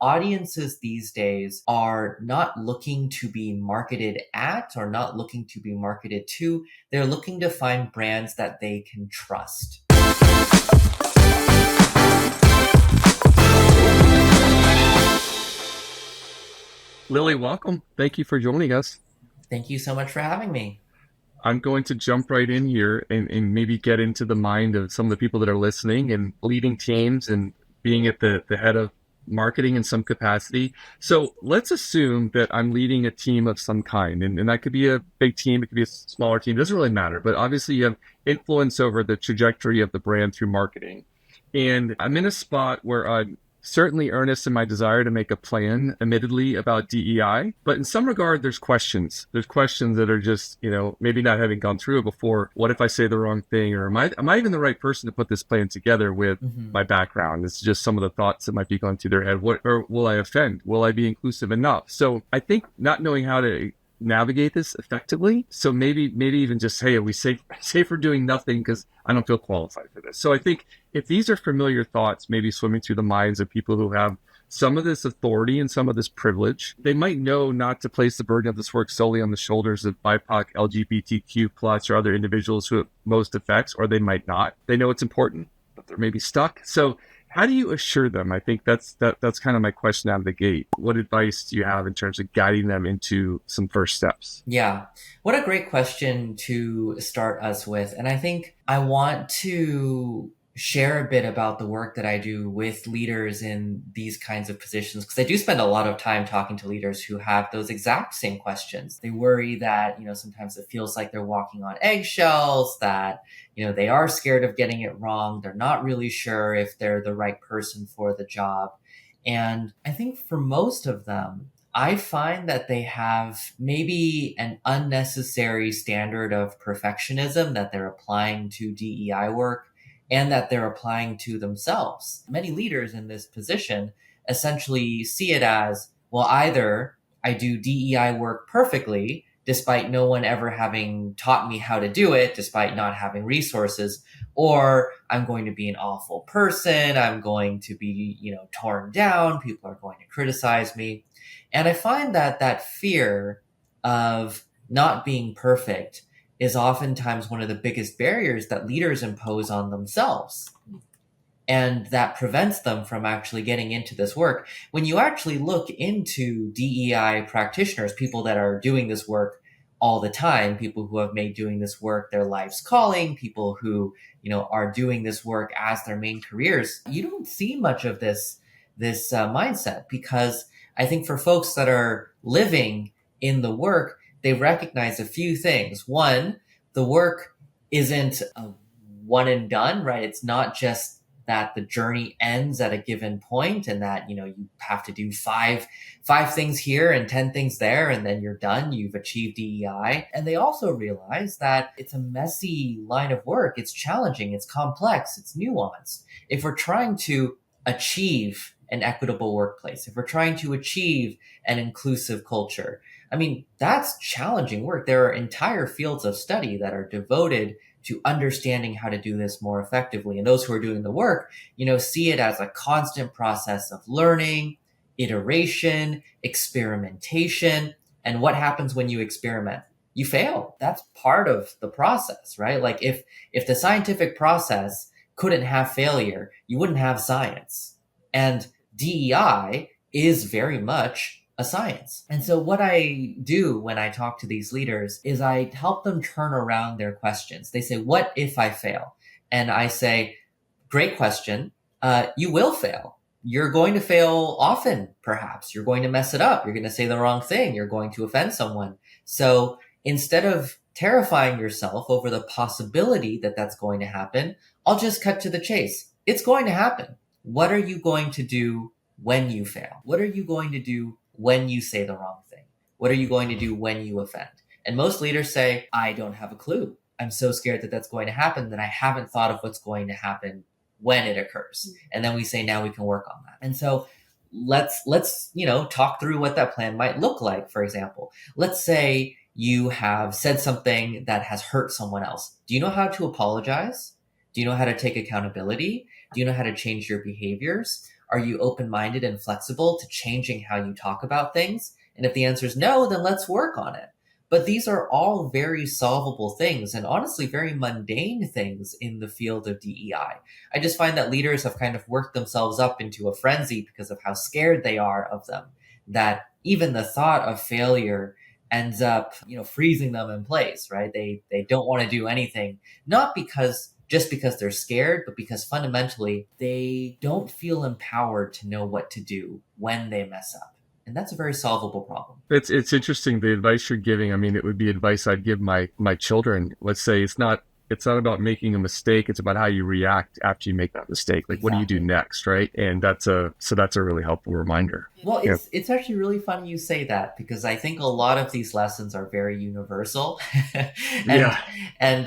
audiences these days are not looking to be marketed at or not looking to be marketed to. They're looking to find brands that they can trust. Lily, welcome. Thank you for joining us. Thank you so much for having me. I'm going to jump right in here and maybe get into the mind of some of the people that are listening and leading teams and being at the head of marketing in some capacity. So let's assume that I'm leading a team of some kind, and that could be a big team, it could be a smaller team, it doesn't really matter. But obviously you have influence over the trajectory of the brand through marketing. And I'm in a spot where I'm certainly earnest in my desire to make a plan, admittedly, about DEI. But in some regard, there's questions. There's questions that are just, maybe not having gone through it before. What if I say the wrong thing? Or am I even the right person to put this plan together with my background? It's just some of the thoughts that might be going through their head. Or will I offend? Will I be inclusive enough? So I think not knowing how to navigate this effectively. So maybe even just, hey, are we safer doing nothing because I don't feel qualified for this? So I think if these are familiar thoughts, maybe swimming through the minds of people who have some of this authority and some of this privilege, they might know not to place the burden of this work solely on the shoulders of BIPOC, LGBTQ plus, or other individuals who it most affects, or they might not. They know it's important, but they're maybe stuck. So how do you assure them? I think that's kind of my question out of the gate. What advice do you have in terms of guiding them into some first steps? Yeah, what a great question to start us with. And I think I want to share a bit about the work that I do with leaders in these kinds of positions, because I do spend a lot of time talking to leaders who have those exact same questions. They worry that, sometimes it feels like they're walking on eggshells, that, they are scared of getting it wrong. They're not really sure if they're the right person for the job. And I think for most of them, I find that they have maybe an unnecessary standard of perfectionism that they're applying to DEI work and that they're applying to themselves. Many leaders in this position essentially see it as, well, either I do DEI work perfectly, despite no one ever having taught me how to do it, despite not having resources, or I'm going to be an awful person. I'm going to be, torn down. People are going to criticize me. And I find that that fear of not being perfect is oftentimes one of the biggest barriers that leaders impose on themselves. And that prevents them from actually getting into this work. When you actually look into DEI practitioners, people that are doing this work all the time, people who have made doing this work their life's calling, people who, are doing this work as their main careers, you don't see much of this mindset, because I think for folks that are living in the work, they recognize a few things. One, the work isn't a one and done, right? It's not just that the journey ends at a given point and that, you have to do five things here and 10 things there, and then you're done. You've achieved DEI. And they also realize that it's a messy line of work. It's challenging. It's complex. It's nuanced. If we're trying to achieve an equitable workplace, if we're trying to achieve an inclusive culture, that's challenging work. There are entire fields of study that are devoted to understanding how to do this more effectively. And those who are doing the work, see it as a constant process of learning, iteration, experimentation. And what happens when you experiment? You fail. That's part of the process, right? Like if the scientific process couldn't have failure, you wouldn't have science. And DEI is very much a science. And so what I do when I talk to these leaders is I help them turn around their questions. They say, what if I fail? And I say, great question. You will fail. You're going to fail often, perhaps. You're going to mess it up. You're going to say the wrong thing. You're going to offend someone. So instead of terrifying yourself over the possibility that that's going to happen, I'll just cut to the chase. It's going to happen. What are you going to do when you fail? What are you going to do when you say the wrong thing? What are you going to do when you offend? And most leaders say, I don't have a clue. I'm so scared that that's going to happen that I haven't thought of what's going to happen when it occurs. And then we say, now we can work on that. And so let's talk through what that plan might look like. For example, let's say you have said something that has hurt someone else. Do you know how to apologize? Do you know how to take accountability? Do you know how to change your behaviors? Are you open-minded and flexible to changing how you talk about things? And if the answer is no, then let's work on it. But these are all very solvable things and honestly very mundane things in the field of DEI. I just find that leaders have kind of worked themselves up into a frenzy because of how scared they are of them, that even the thought of failure ends up, freezing them in place, right? They don't want to do anything, not because they're scared, but because fundamentally they don't feel empowered to know what to do when they mess up. And that's a very solvable problem. It's interesting the advice you're giving. I mean, it would be advice I'd give my children. Let's say it's not about making a mistake. It's about how you react after you make that mistake. Like, what do you do next, right? And that's a really helpful reminder. Well, it's actually really funny you say that because I think a lot of these lessons are very universal, and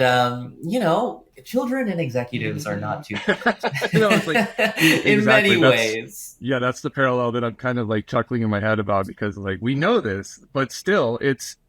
children and executives are not too different. It's like In many ways. Yeah, that's the parallel that I'm kind of like chuckling in my head about because like we know this, but still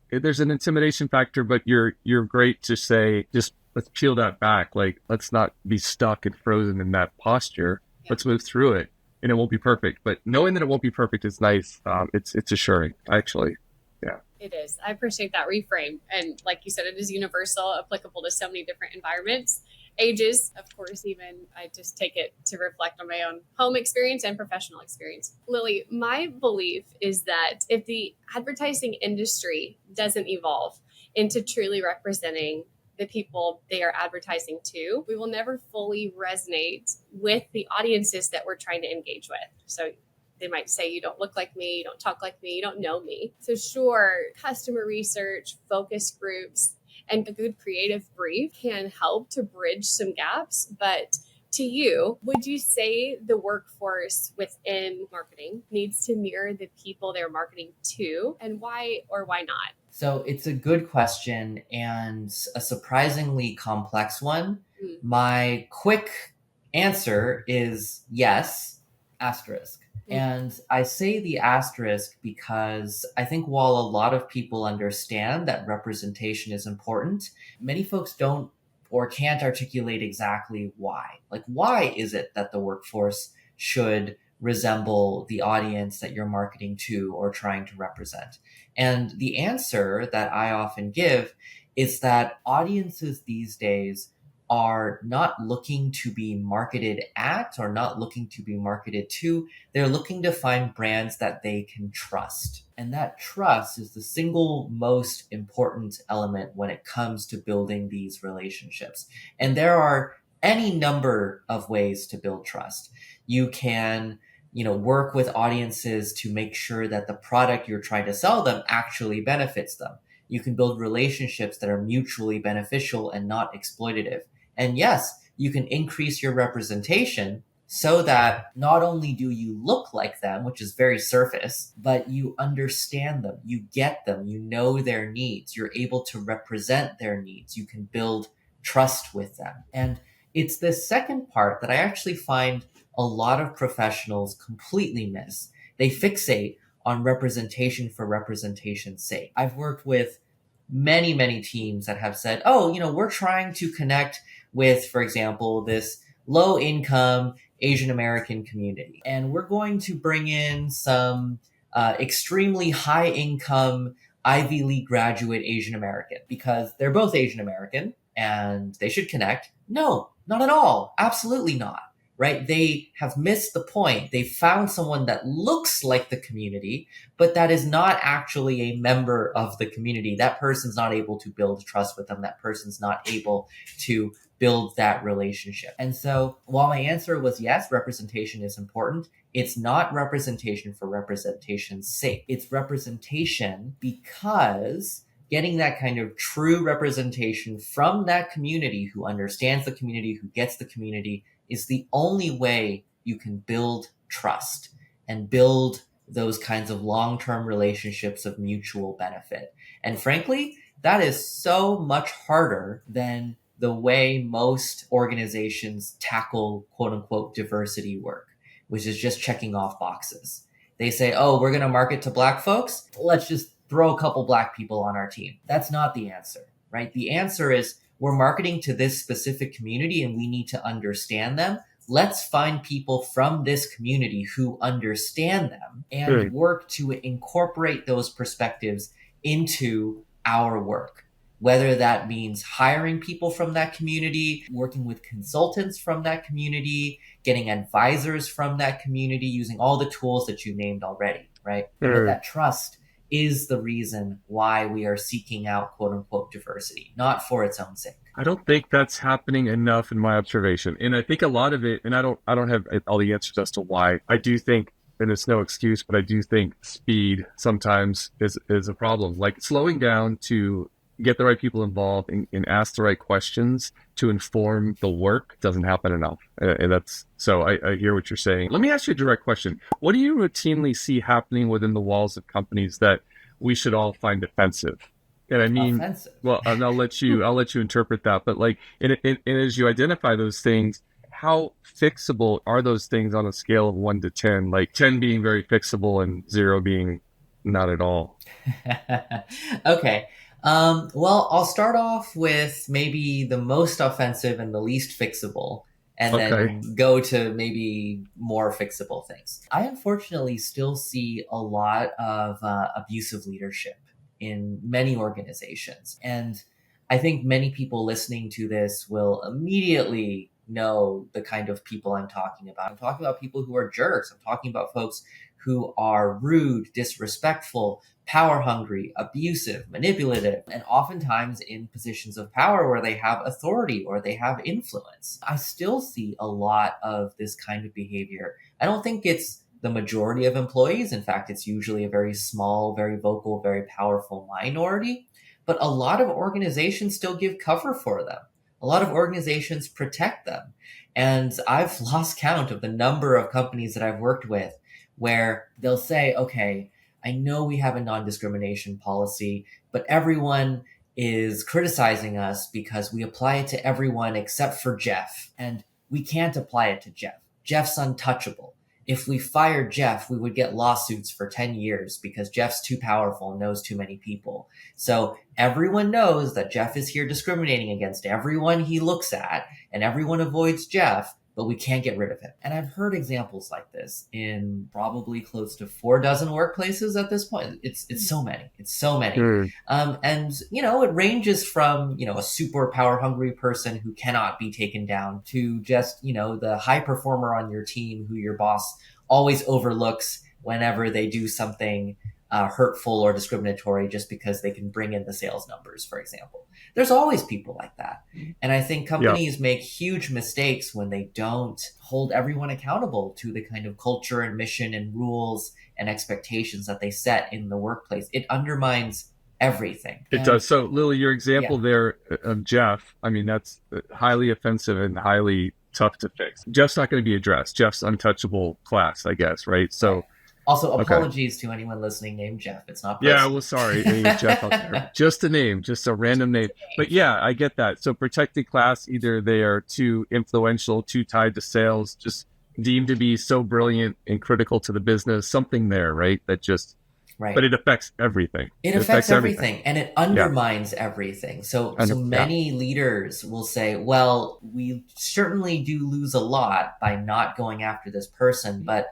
there's an intimidation factor. But you're great to say just let's peel that back. Like let's not be stuck and frozen in that posture. Yeah. Let's move through it. And it won't be perfect, but knowing that it won't be perfect is nice. It's assuring, actually. Yeah. It is. I appreciate that reframe. And like you said, it is universal, applicable to so many different environments, ages, of course, even I just take it to reflect on my own home experience and professional experience. Lily, my belief is that if the advertising industry doesn't evolve into truly representing the people they are advertising to, we will never fully resonate with the audiences that we're trying to engage with. So they might say, you don't look like me, you don't talk like me, you don't know me. So sure, customer research, focus groups, and a good creative brief can help to bridge some gaps. But to you, would you say the workforce within marketing needs to mirror the people they're marketing to, and why or why not? So it's a good question and a surprisingly complex one. My quick answer is yes, asterisk. And I say the asterisk because I think while a lot of people understand that representation is important, many folks don't or can't articulate exactly why. Like, why is it that the workforce should resemble the audience that you're marketing to or trying to represent? And the answer that I often give is that audiences these days are not looking to be marketed at or not looking to be marketed to. They're looking to find brands that they can trust. And that trust is the single most important element when it comes to building these relationships. And there are any number of ways to build trust. You can work with audiences to make sure that the product you're trying to sell them actually benefits them. You can build relationships that are mutually beneficial and not exploitative. And yes, you can increase your representation so that not only do you look like them, which is very surface, but you understand them, you get them, you know their needs, you're able to represent their needs, you can build trust with them. And it's the second part that I actually find a lot of professionals completely miss. They fixate on representation for representation's sake. I've worked with many, many teams that have said, we're trying to connect with, for example, this low income Asian American community. And we're going to bring in some extremely high income Ivy League graduate Asian American because they're both Asian American and they should connect. No, not at all. Absolutely not. Right? They have missed the point. They found someone that looks like the community, but that is not actually a member of the community. That person's not able to build trust with them. That person's not able to build that relationship. And so while my answer was yes, representation is important, it's not representation for representation's sake. It's representation because getting that kind of true representation from that community who understands the community, who gets the community, is the only way you can build trust and build those kinds of long-term relationships of mutual benefit. And frankly, that is so much harder than the way most organizations tackle quote unquote diversity work, which is just checking off boxes. They say, we're going to market to Black folks. Let's just throw a couple Black people on our team. That's not the answer, right? The answer is we're marketing to this specific community and we need to understand them. let's find people from this community who understand them and work to incorporate those perspectives into our work. Whether that means hiring people from that community, working with consultants from that community, getting advisors from that community, using all the tools that you named already, right? But that trust is the reason why we are seeking out quote unquote diversity, not for its own sake. I don't think that's happening enough in my observation. And I think a lot of it, and I don't have all the answers as to why. I do think, and it's no excuse, but I do think speed sometimes is a problem. Like slowing down to get the right people involved and ask the right questions to inform the work doesn't happen enough. And that's, so I hear what you're saying. Let me ask you a direct question. What do you routinely see happening within the walls of companies that we should all find offensive? And I mean, offensive. Well, and I'll let you interpret that. But like, and as you identify those things, how fixable are those things on a scale of 1 to 10? Like 10 being very fixable and 0 being not at all. Okay. Well, I'll start off with maybe the most offensive and the least fixable, and then go to maybe more fixable things. I unfortunately still see a lot of abusive leadership in many organizations. And I think many people listening to this will immediately know the kind of people I'm talking about. I'm talking about people who are jerks. I'm talking about folks who are rude, disrespectful, power hungry, abusive, manipulative, and oftentimes in positions of power where they have authority or they have influence. I still see a lot of this kind of behavior. I don't think it's the majority of employees. In fact, it's usually a very small, very vocal, very powerful minority. But a lot of organizations still give cover for them. A lot of organizations protect them. And I've lost count of the number of companies that I've worked with where they'll say, okay, I know we have a non-discrimination policy, but everyone is criticizing us because we apply it to everyone except for Jeff. And we can't apply it to Jeff. Jeff's untouchable. If we fired Jeff, we would get lawsuits for 10 years because Jeff's too powerful and knows too many people. So everyone knows that Jeff is here discriminating against everyone he looks at, and everyone avoids Jeff, but we can't get rid of him. And I've heard examples like this in probably close to 4 dozen workplaces at this point. It's so many. It's so many. And, it ranges from, a super power hungry person who cannot be taken down to just, the high performer on your team who your boss always overlooks whenever they do something hurtful or discriminatory just because they can bring in the sales numbers, for example. There's always people like that. And I think companies make huge mistakes when they don't hold everyone accountable to the kind of culture and mission and rules and expectations that they set in the workplace. It undermines everything. It does. So Lily, your example there of Jeff, I mean, that's highly offensive and highly tough to fix. Jeff's not going to be addressed. Jeff's untouchable class, I guess, right? So also, apologies to anyone listening named Jeff. It's not personal. Yeah, well, sorry. Jeff out there. Just a name, just a random name. But yeah, I get that. So protected class, either they are too influential, too tied to sales, just deemed to be so brilliant and critical to the business, something there, right? That just, but it affects everything. It affects everything, and it undermines everything. So many leaders will say, well, we certainly do lose a lot by not going after this person, but,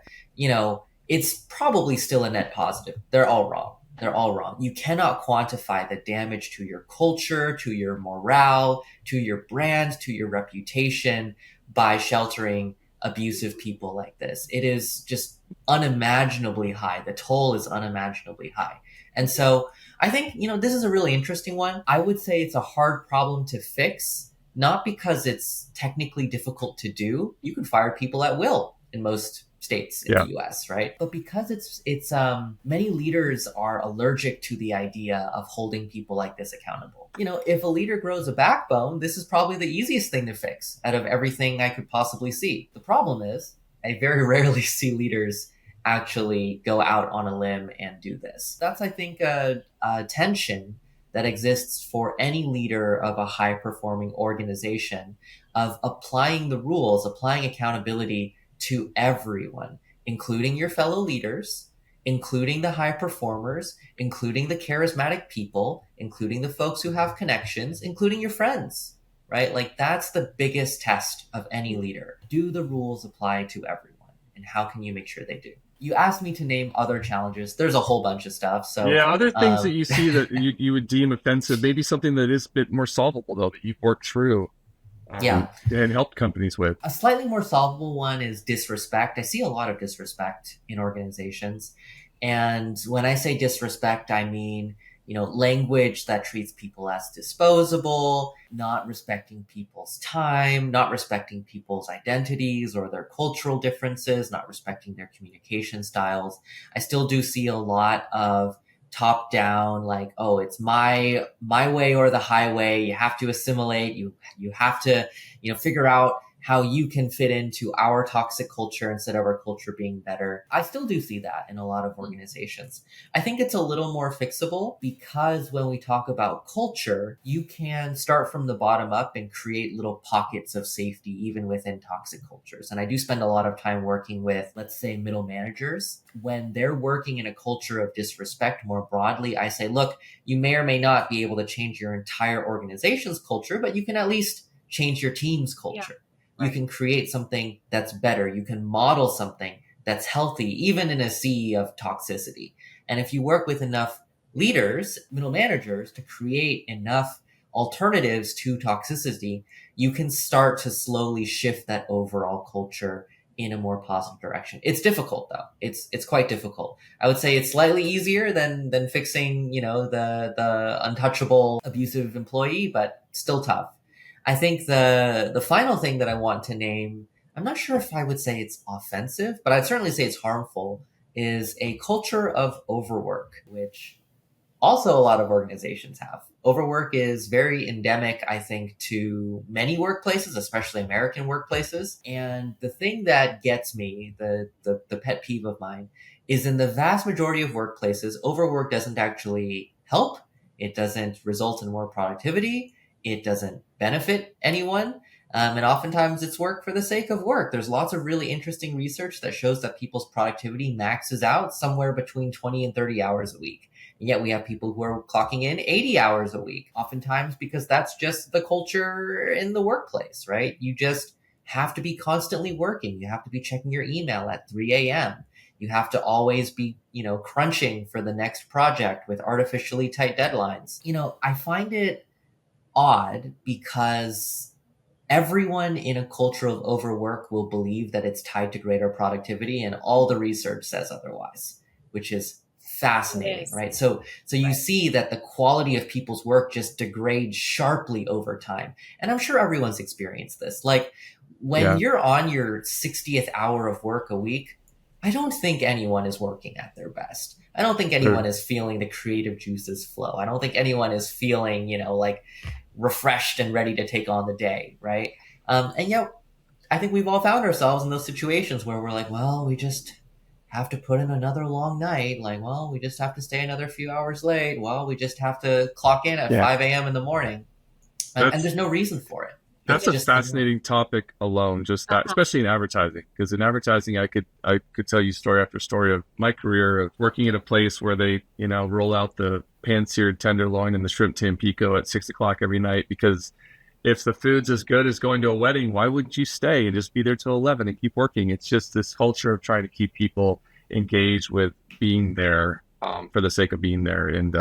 it's probably still a net positive. They're all wrong. They're all wrong. You cannot quantify the damage to your culture, to your morale, to your brand, to your reputation by sheltering abusive people like this. It is just unimaginably high. The toll is unimaginably high. And so I think, this is a really interesting one. I would say it's a hard problem to fix, not because it's technically difficult to do. You can fire people at will in most states in the US, right? But because it's many leaders are allergic to the idea of holding people like this accountable. If a leader grows a backbone, this is probably the easiest thing to fix out of everything I could possibly see. The problem is I very rarely see leaders actually go out on a limb and do this. That's, I think, a tension that exists for any leader of a high performing organization of applying the rules, applying accountability to everyone, including your fellow leaders, including the high performers, including the charismatic people, including the folks who have connections, including your friends. right? Like that's the biggest test of any leader. Do the rules apply to everyone? And how can you make sure they do? You asked me to name other challenges. There's a whole bunch of stuff. So Yeah, other things that you see that you would deem offensive, maybe something that is a bit more solvable though, that you've worked through yeah, and helped companies with. a slightly more solvable one is disrespect. I see a lot of disrespect in organizations. And when I say disrespect, I mean, language that treats people as disposable, not respecting people's time, not respecting people's identities or their cultural differences, not respecting their communication styles. I still do see a lot of top down, like, oh, it's my way or the highway. You have to assimilate. You have to, figure out how you can fit into our toxic culture instead of our culture being better. I still do see that in a lot of organizations. I think it's a little more fixable because when we talk about culture, you can start from the bottom up and create little pockets of safety even within toxic cultures. And I do spend a lot of time working with, let's say, middle managers. When they're working in a culture of disrespect more broadly, I say, look, you may or may not be able to change your entire organization's culture, but you can at least change your team's culture. Yeah. You can create something that's better. You can model something that's healthy, even in a sea of toxicity. And if you work with enough leaders, middle managers, to create enough alternatives to toxicity, you can start to slowly shift that overall culture in a more positive direction. It's difficult though. It's quite difficult. I would say it's slightly easier than fixing, the untouchable abusive employee, but still tough. I think the final thing that I want to name, I'm not sure if I would say it's offensive, but I'd certainly say it's harmful, is a culture of overwork, which also a lot of organizations have. Overwork is very endemic, I think, to many workplaces, especially American workplaces. And the thing that gets me, the pet peeve of mine, is in the vast majority of workplaces, overwork doesn't actually help. It doesn't result in more productivity. It doesn't benefit anyone. And oftentimes it's work for the sake of work. There's lots of really interesting research that shows that people's productivity maxes out somewhere between 20 and 30 hours a week. And yet we have people who are clocking in 80 hours a week, oftentimes because that's just the culture in the workplace, right? You just have to be constantly working. You have to be checking your email at 3 a.m. You have to always be, crunching for the next project with artificially tight deadlines. I find it odd because everyone in a culture of overwork will believe that it's tied to greater productivity, and all the research says otherwise, which is fascinating, right? So you see that the quality of people's work just degrades sharply over time. And I'm sure everyone's experienced this. Like when you're on your 60th hour of work a week, I don't think anyone is working at their best. I don't think anyone is feeling the creative juices flow. I don't think anyone is feeling, like refreshed and ready to take on the day, right? And yet, I think we've all found ourselves in those situations where we're like, well, we just have to put in another long night. Like, well, we just have to stay another few hours late. Well, we just have to clock in at 5 a.m. in the morning. And there's no reason for it. That's a fascinating topic alone, just that, especially in advertising. Because in advertising, I could tell you story after story of my career of working at a place where they, roll out the pan-seared tenderloin and the shrimp tampico at 6 o'clock every night. Because if the food's as good as going to a wedding, why wouldn't you stay and just be there till 11 and keep working? It's just this culture of trying to keep people engaged with being there for the sake of being there. And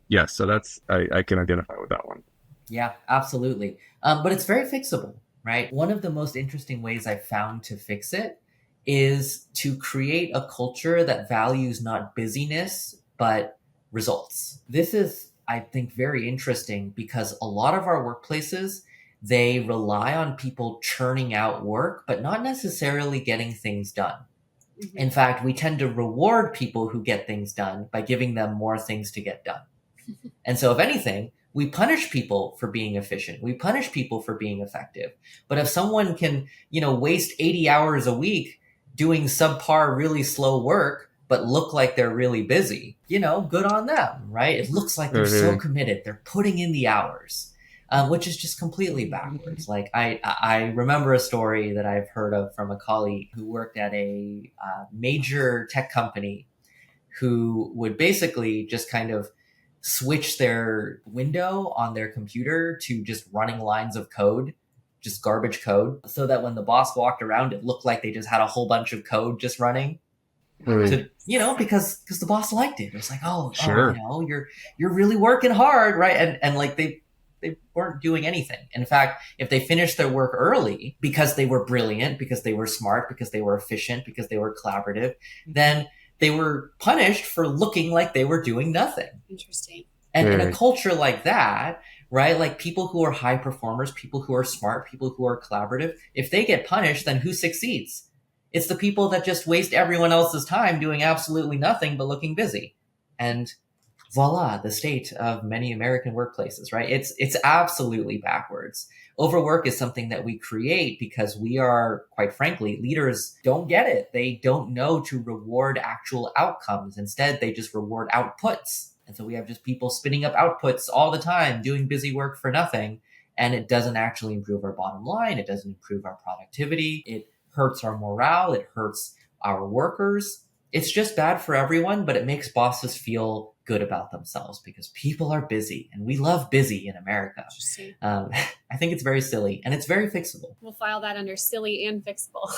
yes, so that's I can identify with that one. Yeah, absolutely. But it's very fixable, right? One of the most interesting ways I've found to fix it is to create a culture that values not busyness, but results. This is, I think, very interesting because a lot of our workplaces, they rely on people churning out work, but not necessarily getting things done. Mm-hmm. In fact, we tend to reward people who get things done by giving them more things to get done. And so if anything, we punish people for being efficient. We punish people for being effective. But if someone can, waste 80 hours a week doing subpar, really slow work, but look like they're really busy, good on them, right? It looks like they're so committed. They're putting in the hours, which is just completely backwards. Like I remember a story that I've heard of from a colleague who worked at a major tech company who would basically just kind of switch their window on their computer to just running lines of code, just garbage code, so that when the boss walked around, it looked like they just had a whole bunch of code just running. To, because the boss liked it. It was like, Sure. you're really working hard, right? And like they weren't doing anything. In fact, if they finished their work early because they were brilliant, because they were smart, because they were efficient, because they were collaborative, then they were punished for looking like they were doing nothing. Interesting. And in a culture like that, right, like people who are high performers, people who are smart, people who are collaborative, if they get punished, then who succeeds? It's the people that just waste everyone else's time doing absolutely nothing but looking busy. And voila, the state of many American workplaces, right? It's absolutely backwards. Overwork is something that we create because we are, quite frankly, leaders don't get it. They don't know to reward actual outcomes. Instead, they just reward outputs. And so we have just people spinning up outputs all the time, doing busy work for nothing. And it doesn't actually improve our bottom line. It doesn't improve our productivity. It hurts our morale. It hurts our workers. It's just bad for everyone, but it makes bosses feel good about themselves because people are busy and we love busy in America. I think it's very silly and it's very fixable. We'll file that under silly and fixable.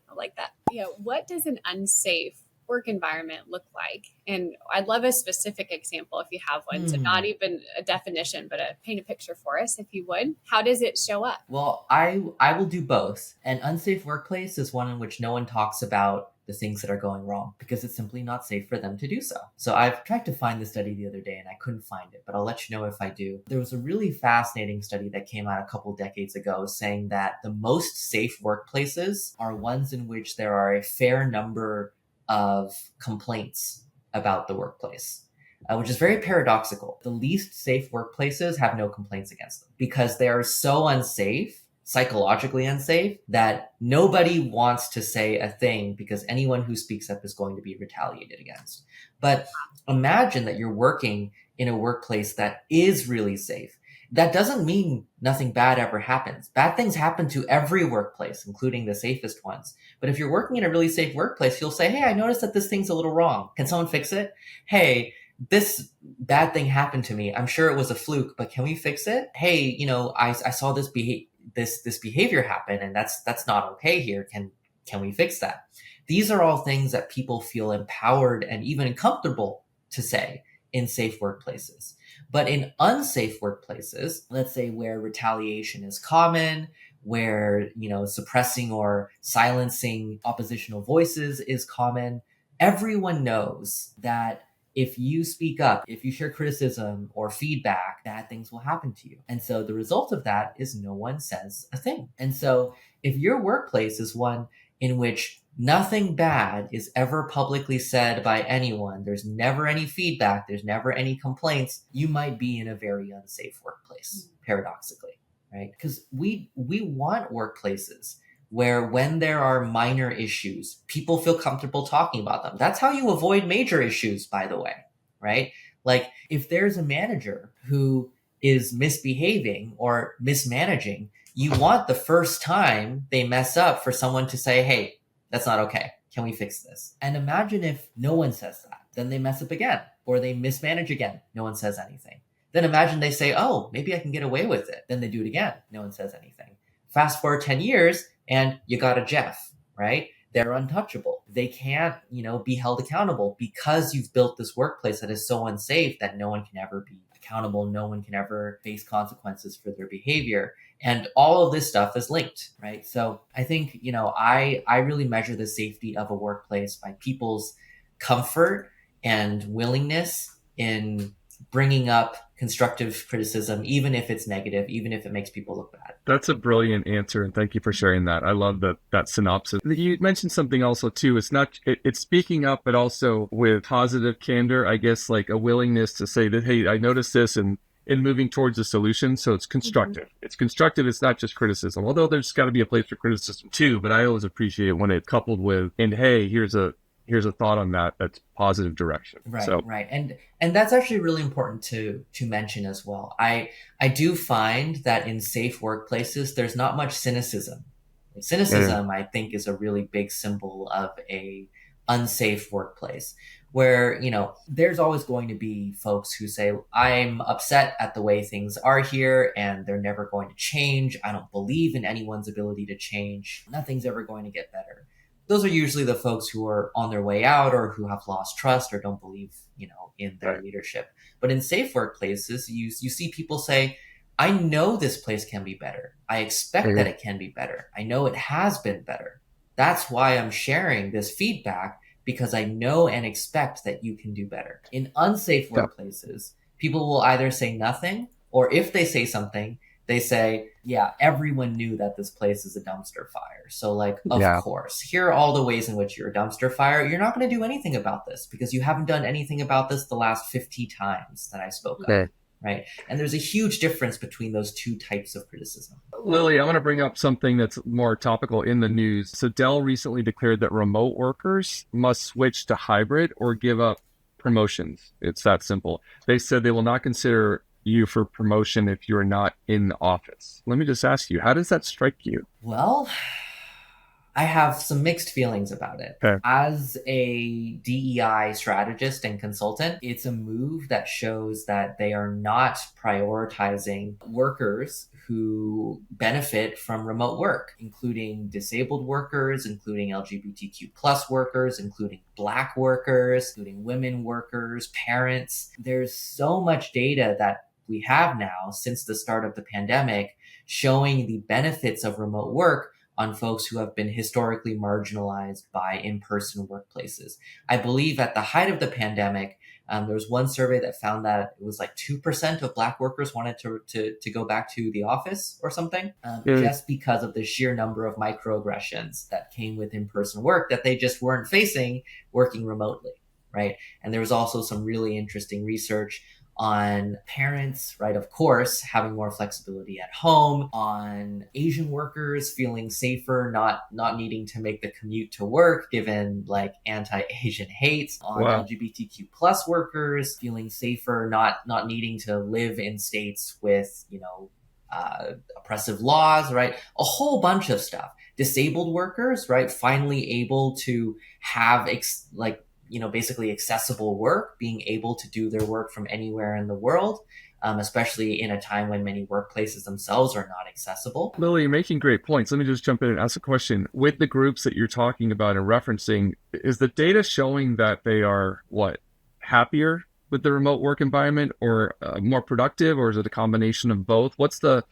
I like that. Yeah. What does an unsafe work environment look like? And I'd love a specific example if you have one. So not even a definition, but paint a picture for us, if you would. How does it show up? Well, I will do both. An unsafe workplace is one in which no one talks about the things that are going wrong because it's simply not safe for them to do so. So I've tried to find the study the other day and I couldn't find it, but I'll let you know if I do. There was a really fascinating study that came out a couple decades ago saying that the most safe workplaces are ones in which there are a fair number of complaints about the workplace, which is very paradoxical. The least safe workplaces have no complaints against them because they are so unsafe, psychologically unsafe, that nobody wants to say a thing because anyone who speaks up is going to be retaliated against. But imagine that you're working in a workplace that is really safe. That doesn't mean nothing bad ever happens. Bad things happen to every workplace, including the safest ones. But if you're working in a really safe workplace, you'll say, hey, I noticed that this thing's a little wrong. Can someone fix it? Hey, this bad thing happened to me. I'm sure it was a fluke, but can we fix it? Hey, I saw this behavior happen and that's not okay here. Can we fix that? These are all things that people feel empowered and even comfortable to say in safe workplaces. But in unsafe workplaces, let's say where retaliation is common, where, suppressing or silencing oppositional voices is common, everyone knows that if you speak up, if you share criticism or feedback, bad things will happen to you. And so the result of that is no one says a thing. And so if your workplace is one in which nothing bad is ever publicly said by anyone, there's never any feedback, there's never any complaints, you might be in a very unsafe workplace, paradoxically, right? Because we want workplaces where when there are minor issues, people feel comfortable talking about them. That's how you avoid major issues, by the way, right? Like if there's a manager who is misbehaving or mismanaging, you want the first time they mess up for someone to say, hey, that's not okay. Can we fix this? And imagine if no one says that. Then they mess up again or they mismanage again. No one says anything. Then imagine they say, oh, maybe I can get away with it. Then they do it again. No one says anything. Fast forward 10 years and you got a Jeff, right? They're untouchable. They can't, be held accountable because you've built this workplace that is so unsafe that no one can ever be accountable. No one can ever face consequences for their behavior. And all of this stuff is linked, right? So I think, I really measure the safety of a workplace by people's comfort and willingness in bringing up constructive criticism, even if it's negative, even if it makes people look bad. That's a brilliant answer, and thank you for sharing that. I love that synopsis. You mentioned something also too. It's speaking up, but also with positive candor. I guess like a willingness to say that, hey, I noticed this, and moving towards a solution. So it's constructive. Mm-hmm. It's constructive. It's not just criticism. Although there's got to be a place for criticism too. But I always appreciate when it's coupled with, and hey, here's a thought on that's positive direction. Right. So. Right. And that's actually really important to mention as well. I do find that in safe workplaces, there's not much cynicism. Cynicism, I think, is a really big symbol of a unsafe workplace, where, there's always going to be folks who say, I'm upset at the way things are here and they're never going to change. I don't believe in anyone's ability to change. Nothing's ever going to get better. Those are usually the folks who are on their way out or who have lost trust or don't believe, in their leadership. But in safe workplaces, you see people say, I know this place can be better. I expect that it can be better. I know it has been better. That's why I'm sharing this feedback, because I know and expect that you can do better. In unsafe workplaces, people will either say nothing, or if they say something, they say, yeah, everyone knew that this place is a dumpster fire. So of course, here are all the ways in which you're a dumpster fire. You're not going to do anything about this because you haven't done anything about this the last 50 times that I spoke of. Right. And there's a huge difference between those two types of criticism. Lily, I want to bring up something that's more topical in the news. So Dell recently declared that remote workers must switch to hybrid or give up promotions. It's that simple. They said they will not consider you for promotion if you're not in the office. Let me just ask you, how does that strike you? Well, I have some mixed feelings about it. Okay. As a DEI strategist and consultant, it's a move that shows that they are not prioritizing workers who benefit from remote work, including disabled workers, including LGBTQ plus workers, including Black workers, including women workers, parents. There's so much data that we have now since the start of the pandemic showing the benefits of remote work on folks who have been historically marginalized by in-person workplaces. I believe at the height of the pandemic, there was one survey that found that it was 2% of Black workers wanted to go back to the office or something, just because of the sheer number of microaggressions that came with in-person work that they just weren't facing working remotely, right? And there was also some really interesting research on parents, right, of course, having more flexibility at home, on Asian workers feeling safer, not needing to make the commute to work given anti-Asian hate, on LGBTQ plus workers feeling safer, not needing to live in states with, oppressive laws, right? A whole bunch of stuff. Disabled workers, right, finally able to have basically accessible work, being able to do their work from anywhere in the world, especially in a time when many workplaces themselves are not accessible. Lily, you're making great points. Let me just jump in and ask a question. With the groups that you're talking about and referencing, is the data showing that they are happier with the remote work environment or more productive, or is it a combination of both? What's the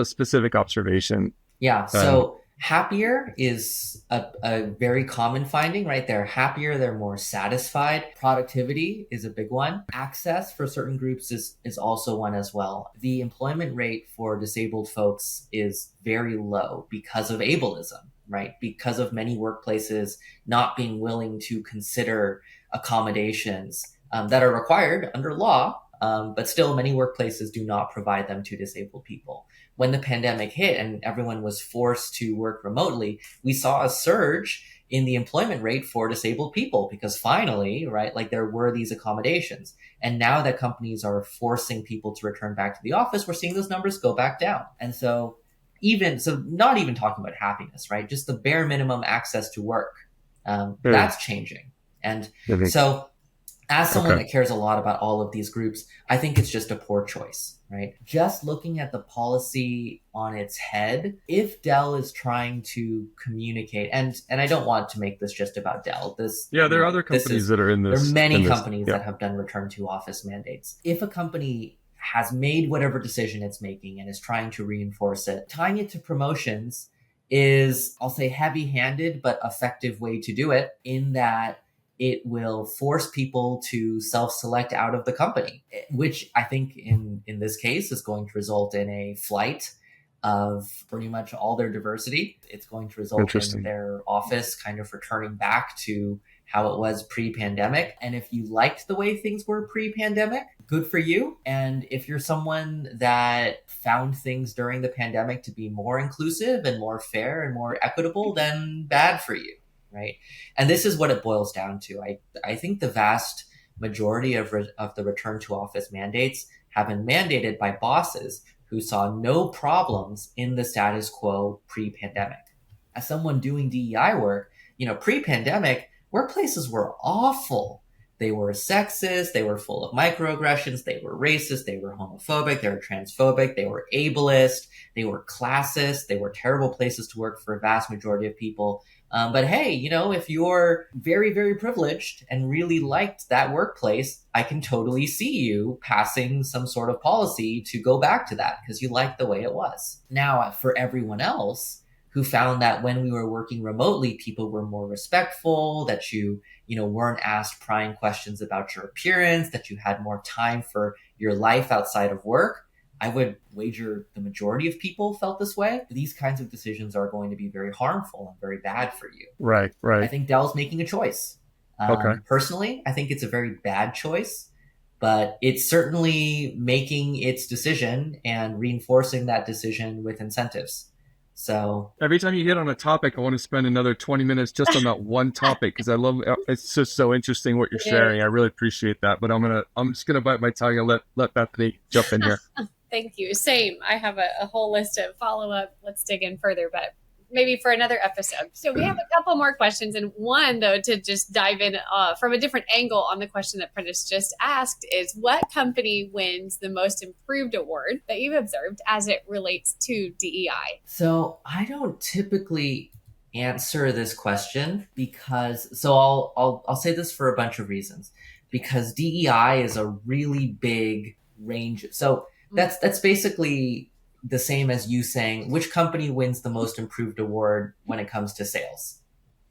specific observation? Yeah. So happier is a very common finding, right? They're happier, they're more satisfied. Productivity is a big one. Access for certain groups is also one as well. The employment rate for disabled folks is very low because of ableism, right? Because of many workplaces not being willing to consider accommodations that are required under law, but still many workplaces do not provide them to disabled people. When the pandemic hit and everyone was forced to work remotely, we saw a surge in the employment rate for disabled people because finally, right, there were these accommodations. And now that companies are forcing people to return back to the office, we're seeing those numbers go back down. And so not even talking about happiness, right? Just the bare minimum access to work, that's changing. And so as someone that cares a lot about all of these groups, I think it's just a poor choice, right? Just looking at the policy on its head, if Dell is trying to communicate, and I don't want to make this just about Dell. There are other companies that are in this. There are many companies that have done return to office mandates. If a company has made whatever decision it's making and is trying to reinforce it, tying it to promotions is, I'll say, heavy-handed but effective way to do it, in that it will force people to self-select out of the company, which I think in this case is going to result in a flight of pretty much all their diversity. It's going to result in their office kind of returning back to how it was pre-pandemic. And if you liked the way things were pre-pandemic, good for you. And if you're someone that found things during the pandemic to be more inclusive and more fair and more equitable, then bad for you. Right. And this is what it boils down to. I think the vast majority of the return to office mandates have been mandated by bosses who saw no problems in the status quo pre-pandemic. As someone doing DEI work, pre-pandemic, workplaces were awful. They were sexist, they were full of microaggressions, they were racist, they were homophobic, they were transphobic, they were ableist, they were classist, they were terrible places to work for a vast majority of people. But hey, if you're very, very privileged and really liked that workplace, I can totally see you passing some sort of policy to go back to that because you liked the way it was. Now, for everyone else who found that when we were working remotely, people were more respectful, that you weren't asked prying questions about your appearance, that you had more time for your life outside of work, I would wager the majority of people felt this way. These kinds of decisions are going to be very harmful and very bad for you. Right. I think Dell's making a choice. Okay. Personally, I think it's a very bad choice, but it's certainly making its decision and reinforcing that decision with incentives. So every time you hit on a topic, I want to spend another 20 minutes just on that one topic because I love it's just so interesting what you're sharing. I really appreciate that. But I'm just gonna bite my tongue and let Bethany jump in here. Thank you. Same. I have a whole list of follow-up. Let's dig in further, but maybe for another episode. So we have a couple more questions, and one, though, to just dive in from a different angle on the question that Prentice just asked is, what company wins the most improved award that you've observed as it relates to DEI? So I don't typically answer this question because, so I'll say this for a bunch of reasons, because DEI is a really big range. So that's basically the same as you saying which company wins the most improved award when it comes to sales.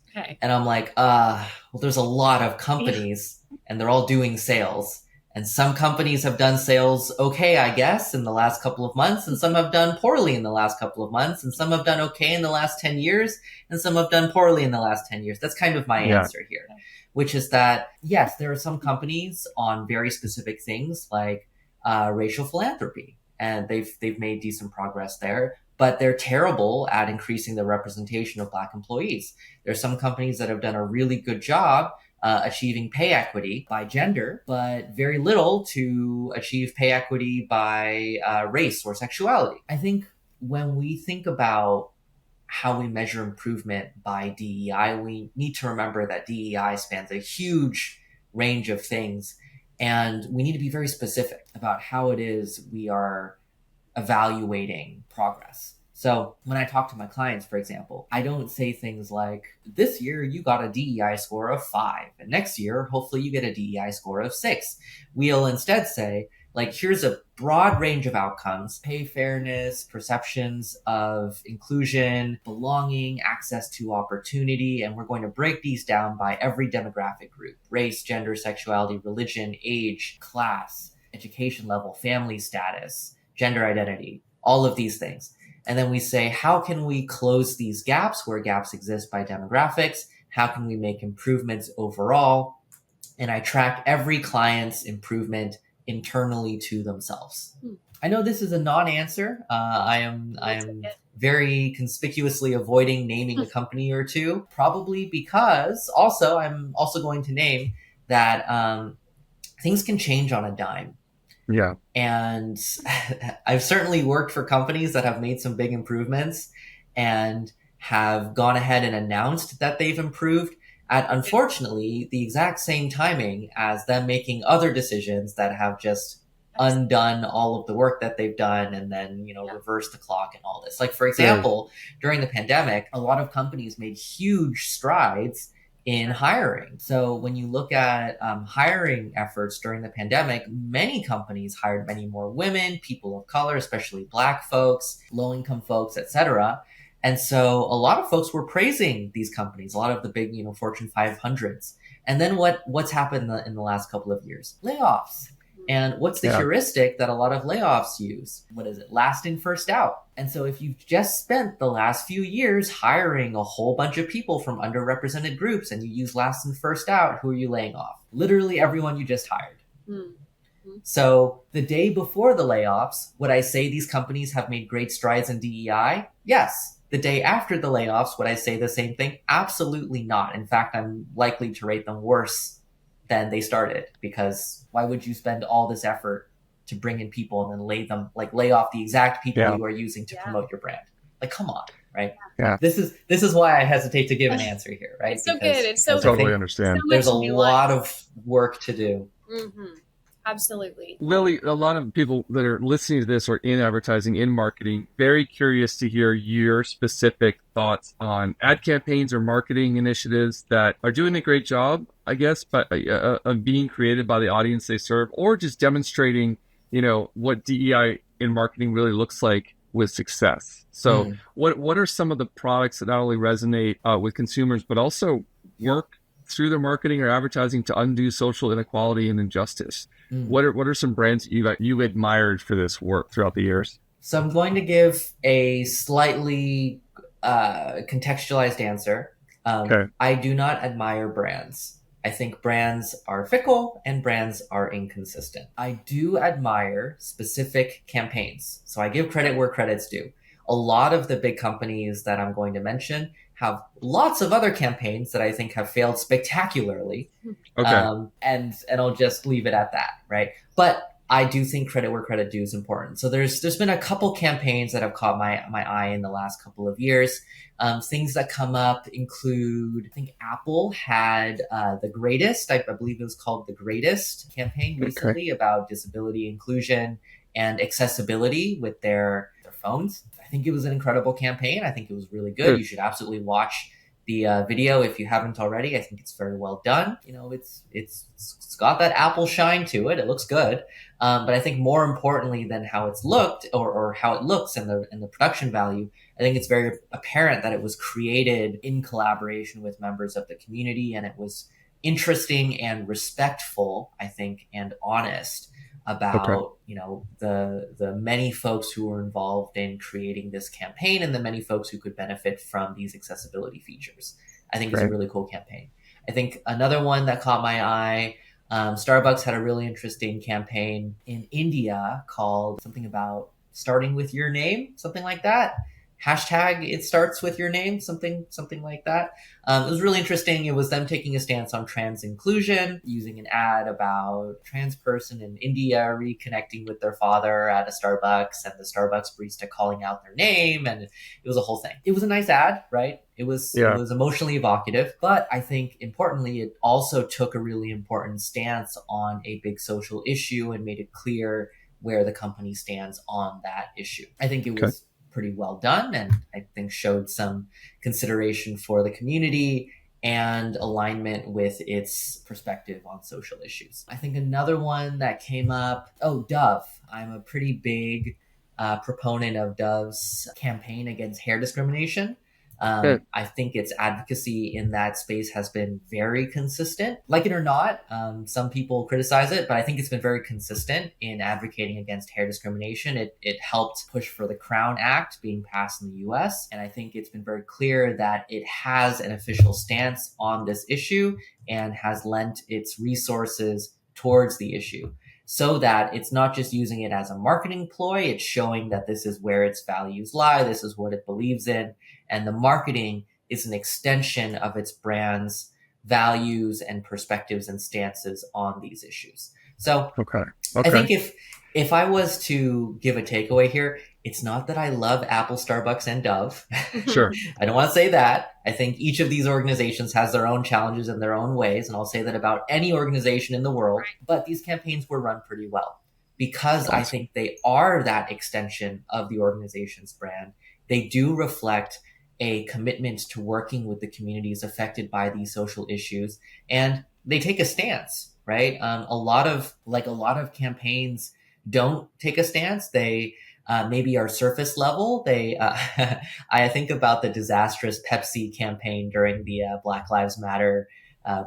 Okay. And I'm like, well, there's a lot of companies and they're all doing sales. And some companies have done sales okay, I guess, in the last couple of months, and some have done poorly in the last couple of months, and some have done okay in the last 10 years, and some have done poorly in the last 10 years. That's kind of my answer here, which is that, yes, there are some companies on very specific things like racial philanthropy, and they've made decent progress there, but they're terrible at increasing the representation of Black employees. There's some companies that have done a really good job achieving pay equity by gender, but very little to achieve pay equity by race or sexuality. I think when we think about how we measure improvement by DEI, we need to remember that DEI spans a huge range of things. And we need to be very specific about how it is we are evaluating progress. So when I talk to my clients, for example, I don't say things like, this year you got a DEI score of 5, and next year, hopefully you get a DEI score of 6. We'll instead say, like, here's a broad range of outcomes: pay fairness, perceptions of inclusion, belonging, access to opportunity, and we're going to break these down by every demographic group: race, gender, sexuality, religion, age, class, education level, family status, gender identity, all of these things. And then we say, how can we close these gaps where gaps exist by demographics? How can we make improvements overall? And I track every client's improvement internally to themselves. I know this is a non-answer. I am very conspicuously avoiding naming a company or two, probably because I'm also going to name that things can change on a dime. Yeah. And I've certainly worked for companies that have made some big improvements and have gone ahead and announced that they've improved at, unfortunately, the exact same timing as them making other decisions that have just undone all of the work that they've done and then, reverse the clock and all this. Like, for example, during the pandemic, a lot of companies made huge strides in hiring. So when you look at hiring efforts during the pandemic, many companies hired many more women, people of color, especially Black folks, low-income folks, etc. And so a lot of folks were praising these companies, a lot of the big, Fortune 500s. And then what's happened in the last couple of years? Layoffs. And what's the heuristic that a lot of layoffs use? What is it? Last in, first out. And so if you've just spent the last few years hiring a whole bunch of people from underrepresented groups and you use last in, first out, who are you laying off? Literally everyone you just hired. Mm-hmm. So the day before the layoffs, would I say these companies have made great strides in DEI? Yes. The day after the layoffs, would I say the same thing? Absolutely not. In fact, I'm likely to rate them worse than they started, because why would you spend all this effort to bring in people and then lay off the exact people you are using to promote your brand? Like, come on. right? Yeah. This is why I hesitate to give an answer here, right? It's so good. It's so because I Totally think understand. so there's a much lot nuance. of work to do. Absolutely. Lily, a lot of people that are listening to this or in advertising, in marketing, very curious to hear your specific thoughts on ad campaigns or marketing initiatives that are doing a great job, I guess, but of being created by the audience they serve, or just demonstrating, what DEI in marketing really looks like with success. So, Mm, what are some of the products that not only resonate with consumers, but also work through their marketing or advertising to undo social inequality and injustice? mm. What are some brands that you admired for this work throughout the years? So I'm going to give a slightly contextualized answer. Okay. I do not admire brands. I think brands are fickle and brands are inconsistent. I do admire specific campaigns. So I give credit where credit's due. A lot of the big companies that I'm going to mention have lots of other campaigns that I think have failed spectacularly. Okay. And I'll just leave it at that, right? But I do think credit where credit due is important. So there's been a couple campaigns that have caught my eye in the last couple of years. Things that come up include, I think Apple had The Greatest, I believe it was called The Greatest campaign recently about disability inclusion and accessibility with their phones. I think it was an incredible campaign. I think it was really good. Good. You should absolutely watch the video if you haven't already. I think it's very well done. It's got that Apple shine to it. It looks good. But I think more importantly than how it's looked or how it looks and the production value, I think it's very apparent that it was created in collaboration with members of the community, and it was interesting and respectful, I think, and honest about the many folks who were involved in creating this campaign and the many folks who could benefit from these accessibility features. I think it's a really cool campaign. I think another one that caught my eye, Starbucks had a really interesting campaign in India called something about starting with your name, something like that. Hashtag it starts with your name, something like that. It was really interesting. It was them taking a stance on trans inclusion, using an ad about a trans person in India reconnecting with their father at a Starbucks, and the Starbucks barista calling out their name, and it was a whole thing. It was a nice ad, right? It was emotionally evocative, but I think importantly, it also took a really important stance on a big social issue and made it clear where the company stands on that issue. I think it was pretty well done, and I think showed some consideration for the community and alignment with its perspective on social issues. I think another one that came up, Dove. I'm a pretty big proponent of Dove's campaign against hair discrimination. I think its advocacy in that space has been very consistent. Like it or not, some people criticize it, but I think it's been very consistent in advocating against hair discrimination. It helped push for the Crown Act being passed in the US. And I think it's been very clear that it has an official stance on this issue and has lent its resources towards the issue, so that it's not just using it as a marketing ploy. It's showing that this is where its values lie. This is what it believes in. And the marketing is an extension of its brand's values and perspectives and stances on these issues. So I think if I was to give a takeaway here, it's not that I love Apple, Starbucks, and Dove. Sure. I don't want to say that. I think each of these organizations has their own challenges in their own ways. And I'll say that about any organization in the world. But these campaigns were run pretty well because I think they are that extension of the organization's brand. They do reflect a commitment to working with the communities affected by these social issues, and they take a stance, right? A lot of campaigns don't take a stance. They maybe are surface level. They, I think about the disastrous Pepsi campaign during the Black Lives Matter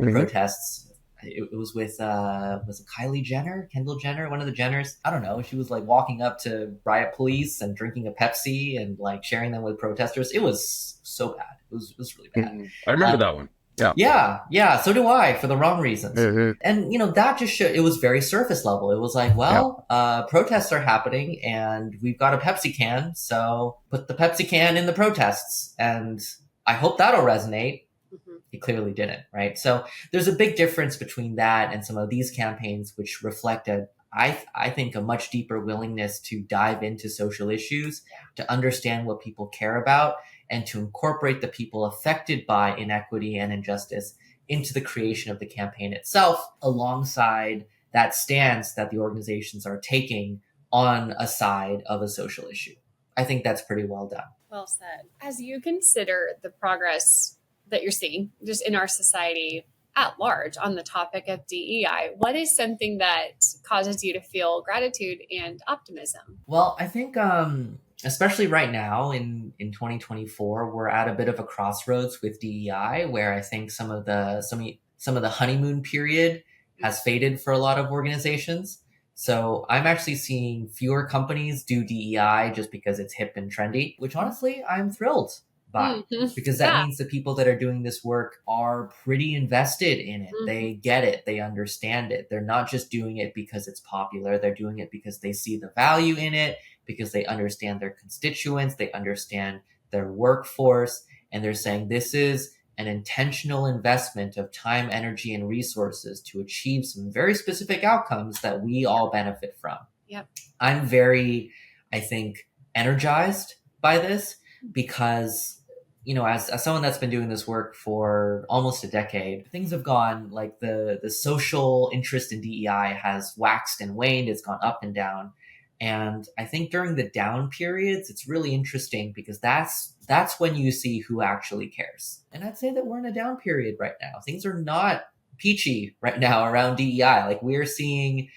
protests. It was with was it Kylie Jenner, Kendall Jenner, one of the Jenners? I don't know. She was like walking up to riot police and drinking a Pepsi and like sharing them with protesters. It was so bad. It was really bad. I remember that one. Yeah. So do I, for the wrong reasons. And that just showed it was very surface level. It was like, protests are happening and we've got a Pepsi can, so put the Pepsi can in the protests, and I hope that'll resonate. It clearly didn't, right? So there's a big difference between that and some of these campaigns, which reflect I think a much deeper willingness to dive into social issues, to understand what people care about, and to incorporate the people affected by inequity and injustice into the creation of the campaign itself, alongside that stance that the organizations are taking on a side of a social issue. I think that's pretty well done. Well said. As you consider the progress that you're seeing just in our society at large on the topic of DEI, what is something that causes you to feel gratitude and optimism? Well, I think especially right now in 2024, we're at a bit of a crossroads with DEI, where I think some of the honeymoon period has faded for a lot of organizations. So I'm actually seeing fewer companies do DEI just because it's hip and trendy, which honestly I'm thrilled by, because that means the people that are doing this work are pretty invested in it. They get it. They understand it. They're not just doing it because it's popular. They're doing it because they see the value in it, because they understand their constituents, they understand their workforce, and they're saying this is an intentional investment of time, energy, and resources to achieve some very specific outcomes that we all benefit from. Yep. I'm very, I think, energized by this because, you know, as someone that's been doing this work for almost a decade, things have gone like the social interest in DEI has waxed and waned. It's gone up and down. And I think during the down periods, it's really interesting because that's when you see who actually cares. And I'd say that we're in a down period right now. Things are not peachy right now around DEI. Like, we're seeing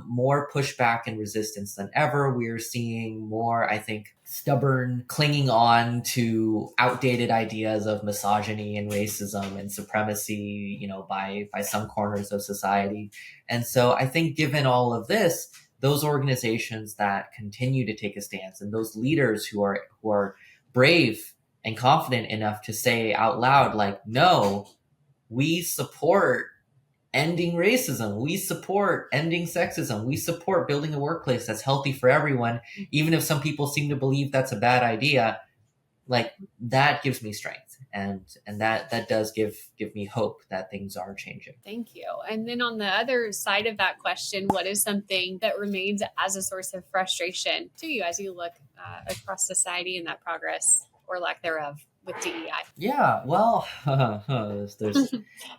more pushback and resistance than ever. We're seeing more, I think, stubborn clinging on to outdated ideas of misogyny and racism and supremacy, you know, by some corners of society. And so I think given all of this, those organizations that continue to take a stance and those leaders who are brave and confident enough to say out loud, like, no, we support ending racism. We support ending sexism. We support building a workplace that's healthy for everyone, even if some people seem to believe that's a bad idea. Like, that gives me strength. And that does give me hope that things are changing. Thank you. And then on the other side of that question, what is something that remains as a source of frustration to you as you look across society and that progress or lack thereof with DEI? Yeah, well,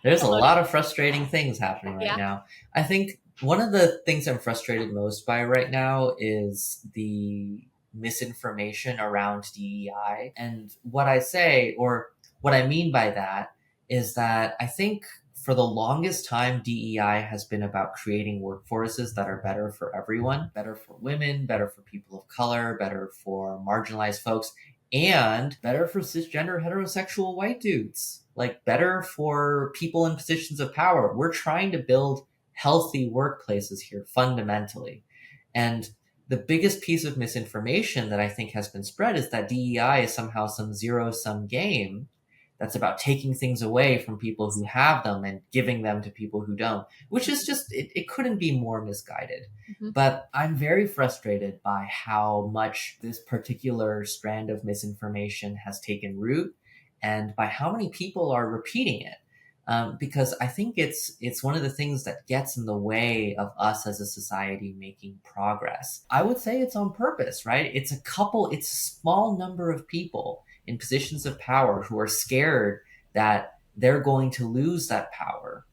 there's a lot of frustrating things happening right now. I think one of the things I'm frustrated most by right now is the misinformation around DEI. And what I say, or what I mean by that, is that I think for the longest time, DEI has been about creating workforces that are better for everyone, better for women, better for people of color, better for marginalized folks, and better for cisgender heterosexual white dudes, like better for people in positions of power. We're trying to build healthy workplaces here fundamentally. And the biggest piece of misinformation that I think has been spread is that DEI is somehow some zero-sum game that's about taking things away from people who have them and giving them to people who don't, which is just, it couldn't be more misguided. But I'm very frustrated by how much this particular strand of misinformation has taken root and by how many people are repeating it. Because I think it's one of the things that gets in the way of us as a society making progress. I would say it's on purpose, right? It's a small number of people in positions of power who are scared that they're going to lose that power.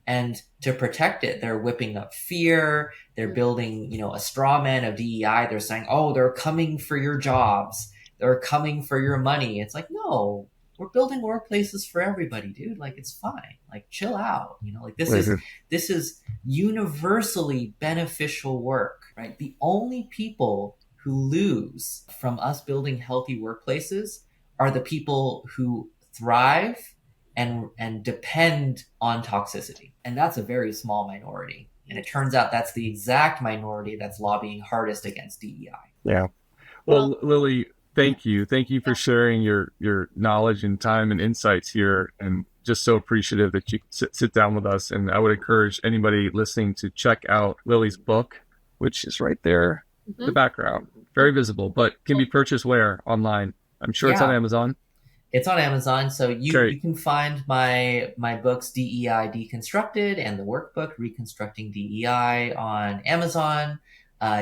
And to protect it, they're whipping up fear. They're building, a straw man of DEI. They're saying, oh, they're coming for your jobs. They're coming for your money. It's like, no, we're building workplaces for everybody, dude. Like, it's fine. Like, chill out. This is universally beneficial work, right? The only people who lose from us building healthy workplaces are the people who thrive and depend on toxicity. And that's a very small minority. And it turns out that's the exact minority that's lobbying hardest against DEI. Yeah. Well, Lily, thank you. Thank you for sharing your knowledge and time and insights here. And just so appreciative that you sit down with us. And I would encourage anybody listening to check out Lily's book, which is right there in the background. Very visible, but can be purchased where? Online? I'm sure it's on Amazon. It's on Amazon. So you can find my books, DEI Deconstructed, and the workbook, Reconstructing DEI, on Amazon.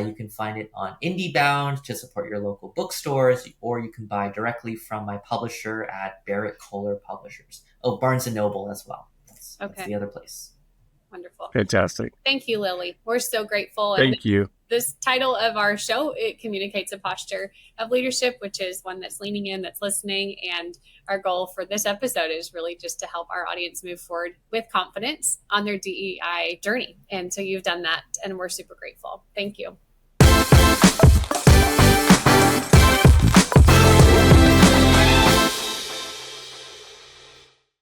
You can find it on IndieBound to support your local bookstores, or you can buy directly from my publisher at Barrett Kohler Publishers. Oh, Barnes & Noble as well. That's the other place. Wonderful. Fantastic. Thank you, Lily. We're so grateful. Thank you. This title of our show, it communicates a posture of leadership, which is one that's leaning in, that's listening. And our goal for this episode is really just to help our audience move forward with confidence on their DEI journey. And so you've done that, and we're super grateful. Thank you.